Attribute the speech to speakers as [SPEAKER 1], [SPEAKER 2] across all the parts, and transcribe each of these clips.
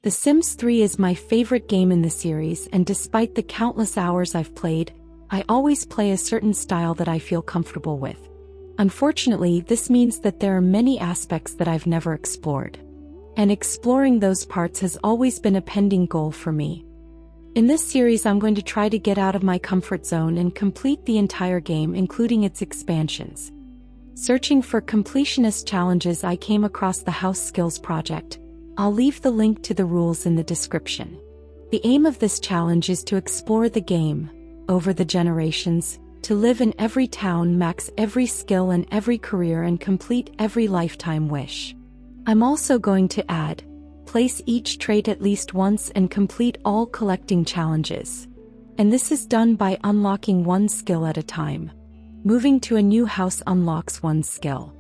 [SPEAKER 1] The Sims 3 is my favorite game in the series, and despite the countless hours I've played, I always play a certain style that I feel comfortable with. Unfortunately, this means that there are many aspects that I've never explored. And exploring those parts has always been a pending goal for me. In this series, I'm going to try to get out of my comfort zone and complete the entire game, including its expansions. Searching for completionist challenges, I came across the House Skills project. I'll leave the link to the rules in the description. The aim of this challenge is to explore the game, over the generations, to live in every town, max every skill and every career, and complete every lifetime wish. I'm also going to add, place each trait at least once and complete all collecting challenges. And this is done by unlocking one skill at a time. Moving to a new house unlocks one skill.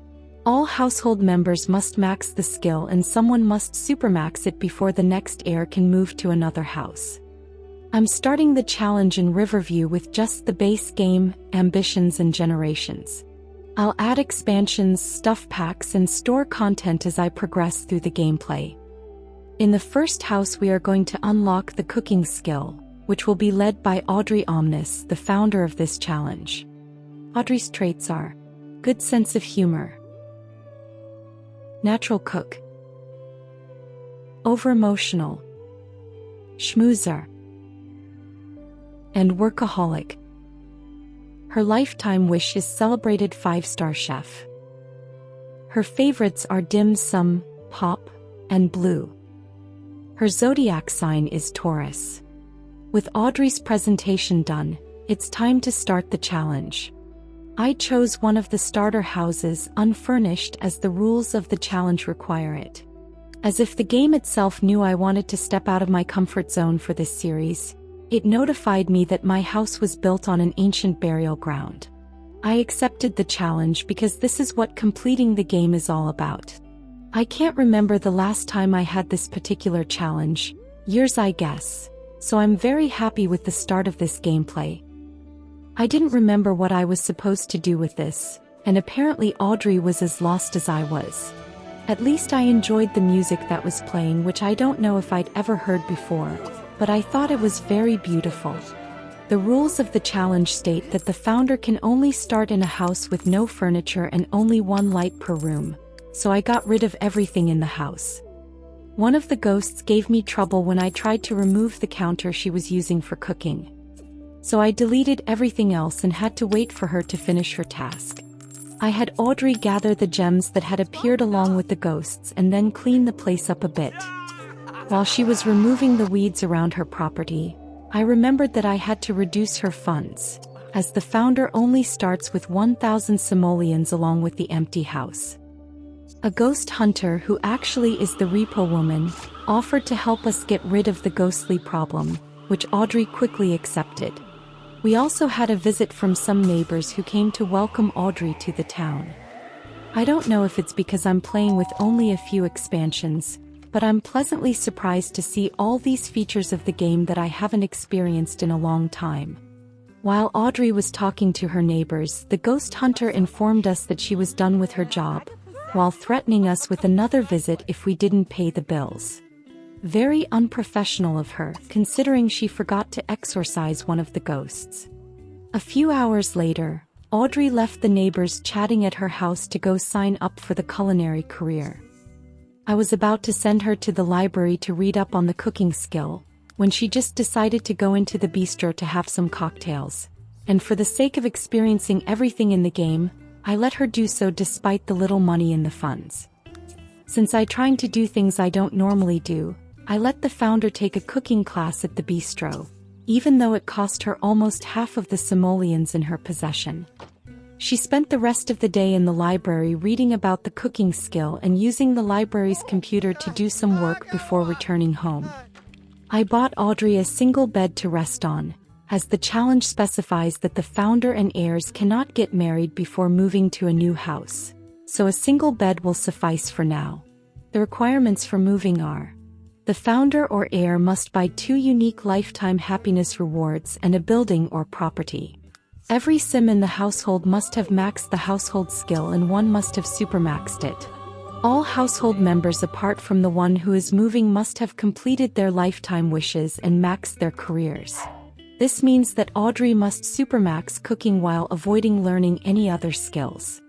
[SPEAKER 1] All household members must max the skill, and someone must supermax it before the next heir can move to another house. I'm starting the challenge in Riverview with just the base game, ambitions and generations. I'll add expansions, stuff packs and store content as I progress through the gameplay. In the first house, we are going to unlock the cooking skill, which will be led by Audrey Omnis, the founder of this challenge. Audrey's traits are good sense of humor, natural cook, over-emotional, schmoozer, and workaholic. Her lifetime wish is celebrated 5-star chef. Her favorites are dim sum, pop, and blue. Her zodiac sign is Taurus. With Audrey's presentation done, it's time to start the challenge. I chose one of the starter houses, unfurnished, as the rules of the challenge require it. As if the game itself knew I wanted to step out of my comfort zone for this series, it notified me that my house was built on an ancient burial ground. I accepted the challenge because this is what completing the game is all about. I can't remember the last time I had this particular challenge, years I guess, so I'm very happy with the start of this gameplay. I didn't remember what I was supposed to do with this, and apparently Audrey was as lost as I was. At least I enjoyed the music that was playing, which I don't know if I'd ever heard before, but I thought it was very beautiful. The rules of the challenge state that the founder can only start in a house with no furniture and only one light per room, so I got rid of everything in the house. One of the ghosts gave me trouble when I tried to remove the counter she was using for cooking. So I deleted everything else and had to wait for her to finish her task. I had Audrey gather the gems that had appeared along with the ghosts and then clean the place up a bit. While she was removing the weeds around her property, I remembered that I had to reduce her funds, as the founder only starts with 1,000 simoleons along with the empty house. A ghost hunter, who actually is the repo woman, offered to help us get rid of the ghostly problem, which Audrey quickly accepted. We also had a visit from some neighbors who came to welcome Audrey to the town. I don't know if it's because I'm playing with only a few expansions, but I'm pleasantly surprised to see all these features of the game that I haven't experienced in a long time. While Audrey was talking to her neighbors, the ghost hunter informed us that she was done with her job, while threatening us with another visit if we didn't pay the bills. Very unprofessional of her, considering she forgot to exorcise one of the ghosts. A few hours later, Audrey left the neighbors chatting at her house to go sign up for the culinary career. I was about to send her to the library to read up on the cooking skill, when she just decided to go into the bistro to have some cocktails. And for the sake of experiencing everything in the game, I let her do so despite the little money in the funds. Since I'm trying to do things I don't normally do, I let the founder take a cooking class at the bistro, even though it cost her almost half of the simoleons in her possession. She spent the rest of the day in the library reading about the cooking skill and using the library's computer to do some work before returning home. I bought Audrey a single bed to rest on, as the challenge specifies that the founder and heirs cannot get married before moving to a new house, so a single bed will suffice for now. The requirements for moving are: the founder or heir must buy 2 unique lifetime happiness rewards and a building or property. Every sim in the household must have maxed the household skill and one must have supermaxed it. All household members apart from the one who is moving must have completed their lifetime wishes and maxed their careers. This means that Audrey must supermax cooking while avoiding learning any other skills.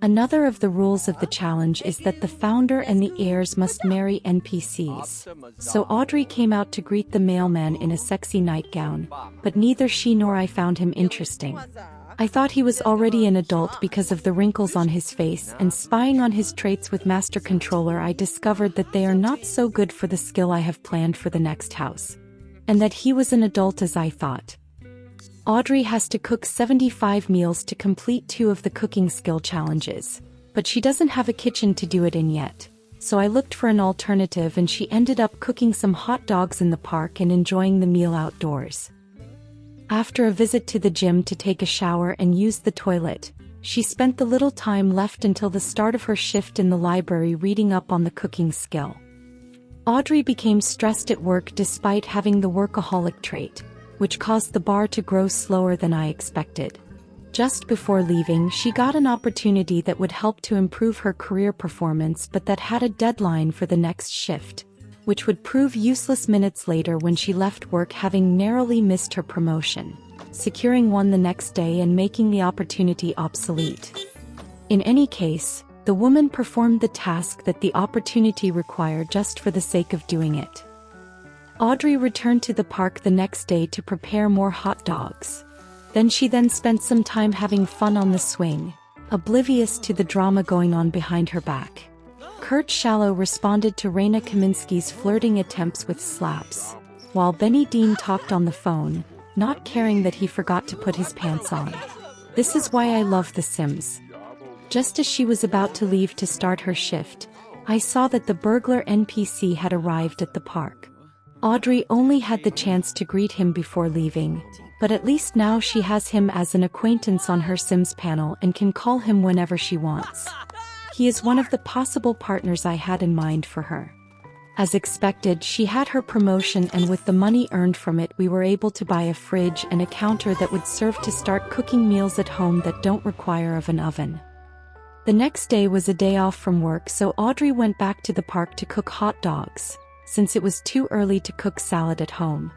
[SPEAKER 1] Another of the rules of the challenge is that the founder and the heirs must marry NPCs. So Audrey came out to greet the mailman in a sexy nightgown, but neither she nor I found him interesting. I thought he was already an adult because of the wrinkles on his face, and spying on his traits with Master Controller, I discovered that they are not so good for the skill I have planned for the next house. And that he was an adult as I thought. Audrey has to cook 75 meals to complete 2 of the cooking skill challenges, but she doesn't have a kitchen to do it in yet. So I looked for an alternative, and she ended up cooking some hot dogs in the park and enjoying the meal outdoors. After a visit to the gym to take a shower and use the toilet, she spent the little time left until the start of her shift in the library reading up on the cooking skill. Audrey became stressed at work despite having the workaholic trait, which caused the bar to grow slower than I expected. Just before leaving, she got an opportunity that would help to improve her career performance, but that had a deadline for the next shift, which would prove useless minutes later when she left work, having narrowly missed her promotion, securing one the next day and making the opportunity obsolete. In any case, the woman performed the task that the opportunity required just for the sake of doing it. Audrey returned to the park the next day to prepare more hot dogs. She spent some time having fun on the swing, oblivious to the drama going on behind her back. Kurt Shallow responded to Raina Kaminsky's flirting attempts with slaps, while Benny Dean talked on the phone, not caring that he forgot to put his pants on. This is why I love The Sims. Just as she was about to leave to start her shift, I saw that the burglar NPC had arrived at the park. Audrey only had the chance to greet him before leaving, but at least now she has him as an acquaintance on her Sims panel and can call him whenever she wants. He is one of the possible partners I had in mind for her. As expected, she had her promotion, and with the money earned from it, we were able to buy a fridge and a counter that would serve to start cooking meals at home that don't require an oven. The next day was a day off from work, so Audrey went back to the park to cook hot dogs, since it was too early to cook salad at home.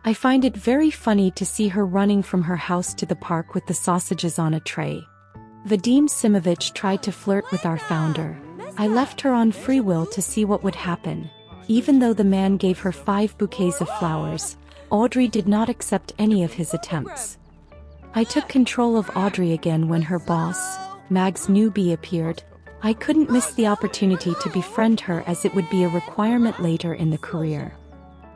[SPEAKER 1] I find it very funny to see her running from her house to the park with the sausages on a tray. Vadim Simovich tried to flirt with our founder. I left her on free will to see what would happen. Even though the man gave her 5 bouquets of flowers, Audrey did not accept any of his attempts. I took control of Audrey again when her boss, Mags Newbie, appeared. I couldn't miss the opportunity to befriend her, as it would be a requirement later in the career.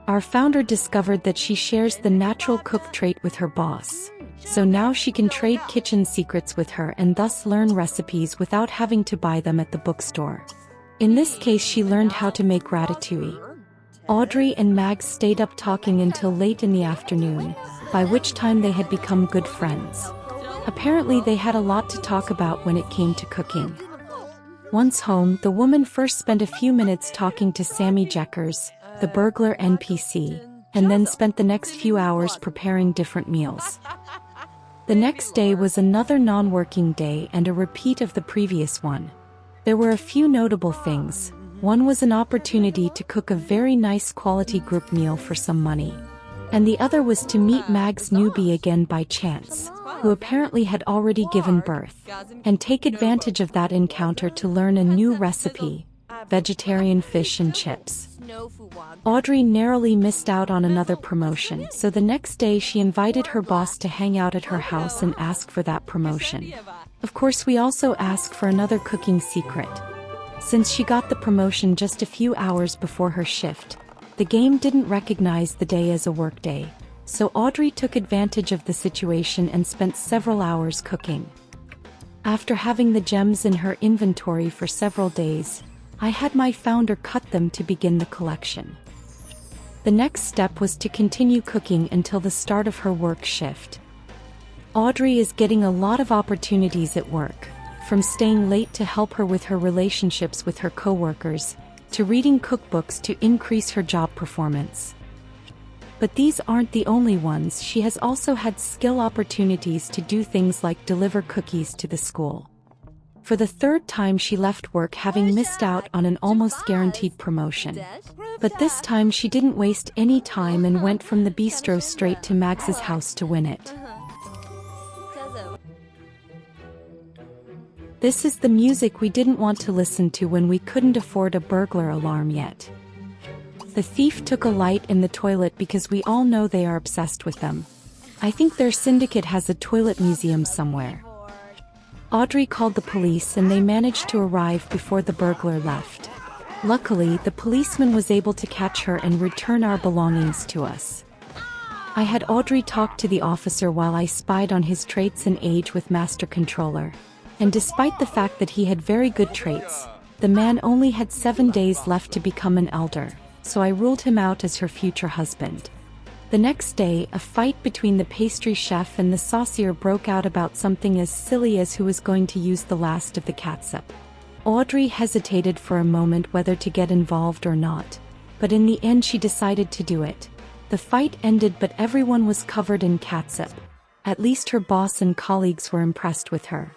[SPEAKER 1] Our founder discovered that she shares the natural cook trait with her boss, so now she can trade kitchen secrets with her and thus learn recipes without having to buy them at the bookstore. In this case, she learned how to make ratatouille. Audrey and Mags stayed up talking until late in the afternoon, by which time they had become good friends. Apparently they had a lot to talk about when it came to cooking. Once home, the woman first spent a few minutes talking to Sammy Jeckers, the burglar NPC, and then spent the next few hours preparing different meals. The next day was another non-working day and a repeat of the previous one. There were a few notable things. One was an opportunity to cook a very nice quality group meal for some money. And the other was to meet Mags Newbie again by chance, who apparently had already given birth, and take advantage of that encounter to learn a new recipe: vegetarian fish and chips. Audrey narrowly missed out on another promotion, so the next day she invited her boss to hang out at her house and ask for that promotion. Of course, we also asked for another cooking secret. Since she got the promotion just a few hours before her shift, the game didn't recognize the day as a work day, so Audrey took advantage of the situation and spent several hours cooking. After having the gems in her inventory for several days, I had my founder cut them to begin the collection. The next step was to continue cooking until the start of her work shift. Audrey is getting a lot of opportunities at work, from staying late to help her with her relationships with her coworkers, to reading cookbooks to increase her job performance. But these aren't the only ones. She has also had skill opportunities to do things like deliver cookies to the school. For the third time she left work having missed out on an almost guaranteed promotion. But this time she didn't waste any time and went from the bistro straight to Mags's house to win it. This is the music we didn't want to listen to when we couldn't afford a burglar alarm yet. The thief took a light in the toilet because we all know they are obsessed with them. I think their syndicate has a toilet museum somewhere. Audrey called the police and they managed to arrive before the burglar left. Luckily, the policeman was able to catch her and return our belongings to us. I had Audrey talk to the officer while I spied on his traits and age with Master Controller. And despite the fact that he had very good traits, the man only had 7 days left to become an elder, so I ruled him out as her future husband. The next day, a fight between the pastry chef and the saucier broke out about something as silly as who was going to use the last of the catsup. Audrey hesitated for a moment whether to get involved or not, but in the end she decided to do it. The fight ended but everyone was covered in catsup. At least her boss and colleagues were impressed with her.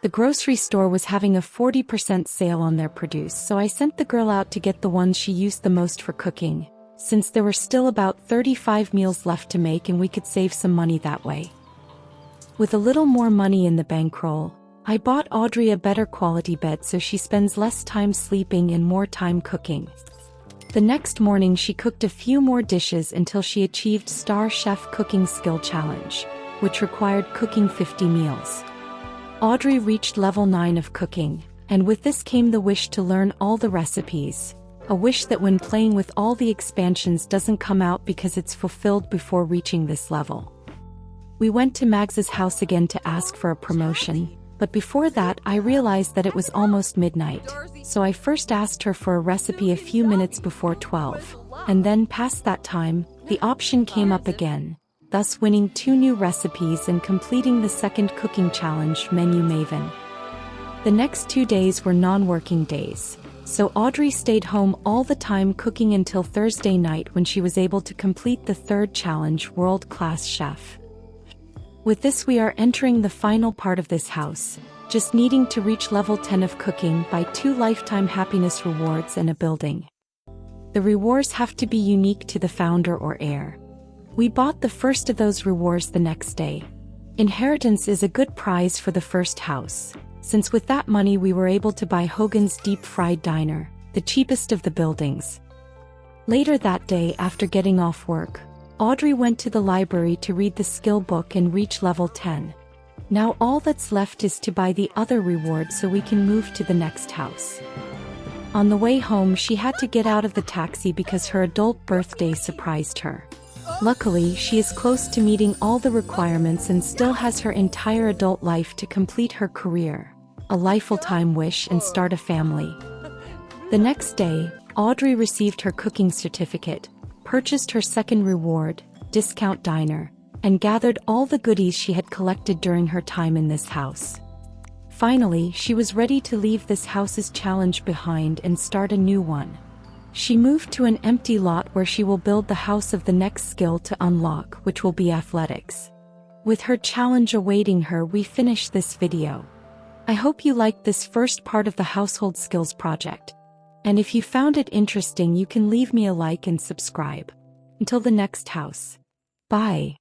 [SPEAKER 1] The grocery store was having a 40% sale on their produce, so I sent the girl out to get the ones she used the most for cooking, since there were still about 35 meals left to make and we could save some money that way. With a little more money in the bankroll, I bought Audrey a better quality bed so she spends less time sleeping and more time cooking. The next morning she cooked a few more dishes until she achieved Star Chef Cooking Skill Challenge, which required cooking 50 meals. Audrey reached level 9 of cooking, and with this came the wish to learn all the recipes. A wish that when playing with all the expansions doesn't come out because it's fulfilled before reaching this level. We went to Mags's house again to ask for a promotion, but before that I realized that it was almost midnight, so I first asked her for a recipe a few minutes before 12, and then past that time, the option came up again, thus winning 2 new recipes and completing the second cooking challenge, Menu Maven. The next 2 days were non-working days, so Audrey stayed home all the time cooking until Thursday night when she was able to complete the third challenge, World Class Chef. With this we are entering the final part of this house, just needing to reach level 10 of cooking by 2 lifetime happiness rewards and a building. The rewards have to be unique to the founder or heir. We bought the first of those rewards the next day. Inheritance is a good prize for the first house, since with that money we were able to buy Hogan's Deep Fried Diner, the cheapest of the buildings. Later that day, after getting off work, Audrey went to the library to read the skill book and reach level 10. Now all that's left is to buy the other reward so we can move to the next house. On the way home she had to get out of the taxi because her adult birthday surprised her. Luckily, she is close to meeting all the requirements and still has her entire adult life to complete her career, a lifetime wish, and start a family. The next day, Audrey received her cooking certificate, purchased her second reward, Discount Diner, and gathered all the goodies she had collected during her time in this house. Finally, she was ready to leave this house's challenge behind and start a new one. She moved to an empty lot where she will build the house of the next skill to unlock, which will be athletics. With her challenge awaiting her, we finish this video. I hope you liked this first part of the household skills project. And if you found it interesting, you can leave me a like and subscribe. Until the next house. Bye.